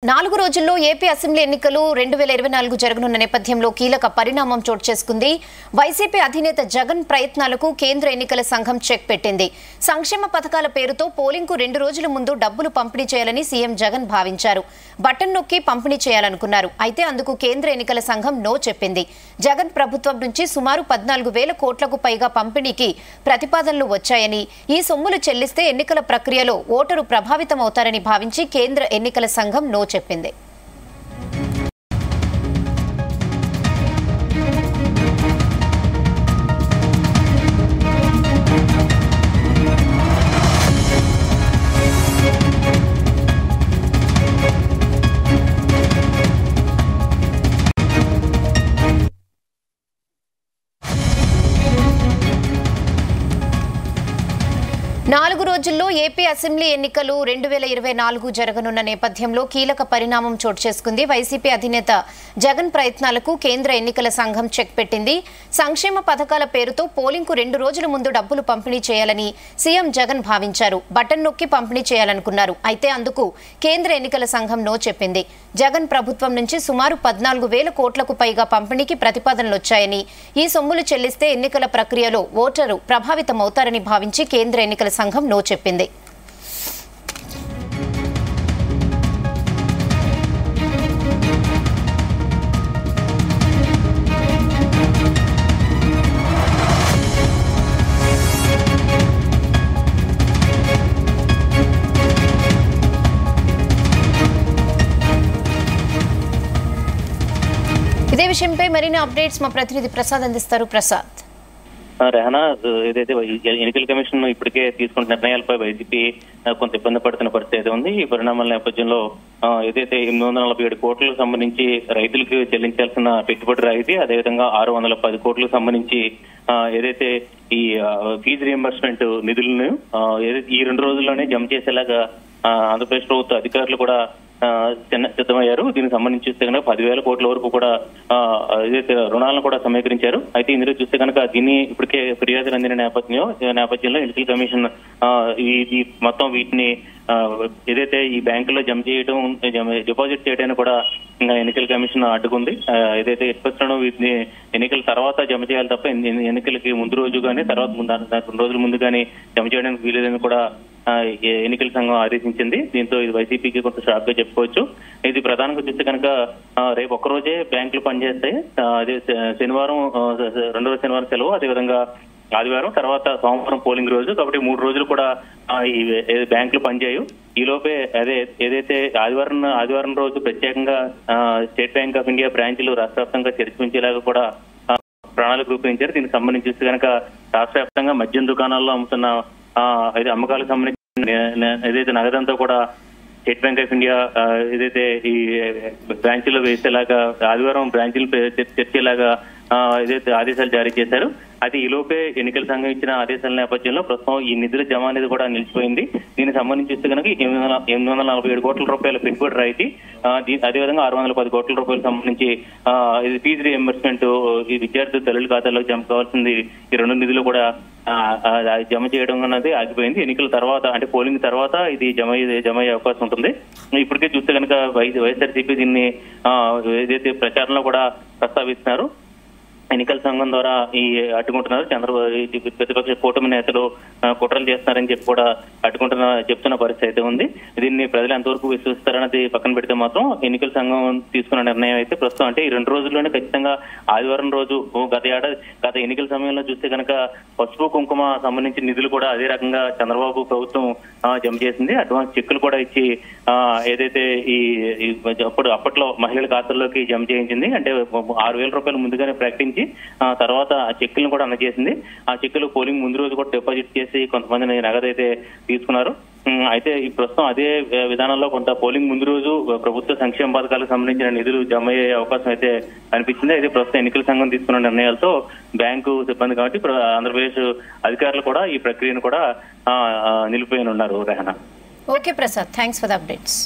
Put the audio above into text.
4 రోజుల్లో AP assembly ఎన్నికలు 2024 జరగనున్న నేపథ్యంలో కీలక పరిణామం చోటు చేసుకుంది. వైసీపీ అధినేత జగన్ ప్రయత్నాలకు కేంద్ర ఎన్నికల సంఘం చెక్ పెట్టింది. సంక్షేమ పథకాల పేరుతో పోలింగ్కు 2 రోజుల ముందు డబ్బులు పంపిణీ చేయాలని సీఎం జగన్ భావించారు. బటన్ నొక్కి పంపిణీ చేయాలనుకున్నారు. అయితే అందుకు కేంద్ర ఎన్నికల సంఘం నో చెప్పింది. జగన్ ప్రభుత్వం నుంచి సుమారు 14,000 కోట్లకు పైగా పంపిణీకి ప్రతిపాదనలు వచ్చాయని, ఈ సొమ్ములు చెల్లిస్తే ఎన్నికల ప్రక్రియలో ఓటరు ప్రభావితమవుతారని భావించి కేంద్ర ఎన్నికల సంఘం నో చెప్పింది. నాలుగు రోజుల్లో ఏపీ అసెంబ్లీ ఎన్నికలు 2024 జరగనున్న నేపథ్యంలో కీలక పరిణామం చోటు చేసుకుంది. వైసీపీ అధినేత జగన్ ప్రయత్నాలకు కేంద్ర ఎన్నికల సంఘం చెక్ పెట్టింది. సంక్షేమ పథకాల పేరుతో పోలింగ్కు 2 రోజుల ముందు డబ్బులు పంపిణీ చేయాలని సీఎం జగన్ భావించారు. బటన్ నొక్కి పంపిణీ చేయాలనుకున్నారు. అయితే అందుకు కేంద్ర ఎన్నికల సంఘం నో చెప్పింది. జగన్ ప్రభుత్వం నుంచి సుమారు 14,000 కోట్లకు పైగా పంపిణీకి ప్రతిపాదనలు వచ్చాయని, ఈ సొమ్ములు చెల్లిస్తే ఎన్నికల ప్రక్రియలో ఓటరు ప్రభావితమవుతారని భావించి కేంద్ర ఎన్నికల సంఘం నో చెప్పింది. ఇదే విషయంపై మరిన్ని అప్డేట్స్ మా ప్రతినిధి ప్రసాద్ అందిస్తారు. ప్రసాద్. రెహనా, ఏదైతే ఎన్నికల కమిషన్ ఇప్పటికే తీసుకున్న నిర్ణయాలపై వైసీపీ కొంత ఇబ్బంది పడుతున్న పరిస్థితి ఉంది. ఈ పరిణామాల నేపథ్యంలో ఏదైతే 847 కోట్లకు సంబంధించి రైతులకు చెల్లించాల్సిన పెట్టుబడి రాయితీ, అదేవిధంగా 610 కోట్లకు సంబంధించి ఏదైతే ఈ ఫీజు రియంబర్స్మెంట్ నిధులను ఈ 2 రోజుల్లోనే జమ చేసేలాగా ఆంధ్రప్రదేశ్ ప్రభుత్వ అధికారులు కూడా సిద్ధమయ్యారు. దీనికి సంబంధించి చూస్తే కనుక 10,000 కోట్ల వరకు కూడా ఏదైతే రుణాలను కూడా సమీకరించారు. అయితే ఇందులో చూస్తే కనుక దీన్ని ఇప్పటికే ఫిర్యాదులు అందిన నేపథ్యంలో ఎన్నికల కమిషన్ ఈ మొత్తం వీటిని ఏదైతే ఈ బ్యాంకులో జమ చేయడం, డిపాజిట్ చేయడానికి కూడా ఎన్నికల కమిషన్ అడ్డుకుంది. ఏదైతే ఎక్స్పెక్ట్లను వీటిని ఎన్నికల తర్వాత జమ చేయాలి తప్ప ఎన్నికలకి ముందు రోజు కానీ తర్వాత 2 రోజుల ముందు కానీ జమ చేయడానికి వీలేదని కూడా ఎన్నికల సంఘం ఆదేశించింది. దీంతో ఇది వైసీపీకి కొంత షాక్ గా చెప్పుకోవచ్చు. ఇది ప్రధానంగా చూస్తే కనుక రేపు ఒక్కరోజే బ్యాంకులు పనిచేస్తాయి. అదే శనివారం, 2వ శనివారం సెలవు, అదేవిధంగా ఆదివారం, తర్వాత సోమవారం పోలింగ్ రోజు. కాబట్టి 3 రోజులు కూడా ఈ బ్యాంకులు పనిచేయవు. ఈ లోపే ఏదైతే ఆదివారం రోజు ప్రత్యేకంగా స్టేట్ బ్యాంక్ ఆఫ్ ఇండియా బ్రాంచ్లు రాష్ట్ర వ్యాప్తంగా తెరిపించేలాగా కూడా ప్రణాళిక రూపొందించారు. దీనికి సంబంధించి చూస్తే కనుక రాష్ట్ర వ్యాప్తంగా మద్యం దుకాణాల్లో అమ్ముతున్న అమ్మకాలకు సంబంధించి ఏదైతే నగదంతా కూడా స్టేట్ బ్యాంక్ ఆఫ్ ఇండియా ఏదైతే ఈ బ్రాంచీలో వేసేలాగా, ఆదివారం బ్రాంచీలు తెరిచేలాగా ఏదైతే ఆదేశాలు జారీ చేశారు. అయితే ఈ లోపే ఎన్నికల సంఘం ఇచ్చిన ఆదేశాల నేపథ్యంలో ప్రస్తుతం ఈ నిధుల జమ అనేది కూడా నిలిచిపోయింది. దీనికి సంబంధించి చూస్తే కనుక 847 కోట్ల రూపాయల పెట్టుబడి రాయితీ, అదేవిధంగా 610 కోట్ల రూపాయలకు సంబంధించి ఇది ఫీజు రియంబర్స్మెంట్, ఈ విద్యార్థుల తల్లుల ఖాతాలోకి జమ కావాల్సింది ఈ 2 నిధులు కూడా జమ చేయడం అనేది ఆగిపోయింది. ఎన్నికల తర్వాత అంటే పోలింగ్ తర్వాత ఇది జమ అయ్యే అవకాశం ఉంటుంది. ఇప్పటికే చూస్తే కనుక వైఎస్ఆర్సీపీ దీన్ని ఏదైతే ప్రచారంలో కూడా ప్రస్తావిస్తున్నారు. ఎన్నికల సంఘం ద్వారా ఈ అడ్డుకుంటున్నారు. చంద్రబాబు ప్రతిపక్ష కూటమి నేతలు కుట్రలు చేస్తున్నారని చెప్పి కూడా చెప్తున్న పరిస్థితి అయితే ఉంది. దీన్ని ప్రజలు ఎంతవరకు విశ్వసిస్తారన్నది పక్కన పెడితే మాత్రం ఎన్నికల సంఘం తీసుకున్న నిర్ణయం అయితే ప్రస్తుతం అంటే ఈ 2 రోజుల్లోనే ఖచ్చితంగా ఆదివారం రోజు గత ఎన్నికల సమయంలో చూస్తే కనుక పసుపు కుంకుమ సంబంధించిన నిధులు కూడా అదే రకంగా చంద్రబాబు ప్రభుత్వం జమ చేసింది. అడ్వాన్స్ చెక్కులు కూడా ఇచ్చి ఏదైతే ఈ అప్పట్లో మహిళల ఖాతాల్లోకి జమ చేయించింది. అంటే 6,000 రూపాయలు ముందుగానే ప్రకటించి తర్వాత ఆ చెక్కులను కూడా అందజేసింది. ఆ చెక్కులు పోలింగ్ ముందు రోజు కూడా డిపాజిట్ చేసి కొంతమందిని నగదైతే తీసుకున్నారు. అయితే ఈ ప్రస్తుతం అదే విధానంలో కొంత పోలింగ్ ముందు రోజు ప్రభుత్వ సంక్షేమ పథకాలకు సంబంధించిన నిధులు జమ అయ్యే అవకాశం అయితే అనిపించింది. అయితే ప్రస్తుతం ఎన్నికల సంఘం తీసుకున్న నిర్ణయాలతో బ్యాంకు సిబ్బంది కాబట్టి ఆంధ్రప్రదేశ్ అధికారులు కూడా ఈ ప్రక్రియను కూడా నిలిపివేయనున్నారు. Rehana. Okay Prasad, thanks for the updates.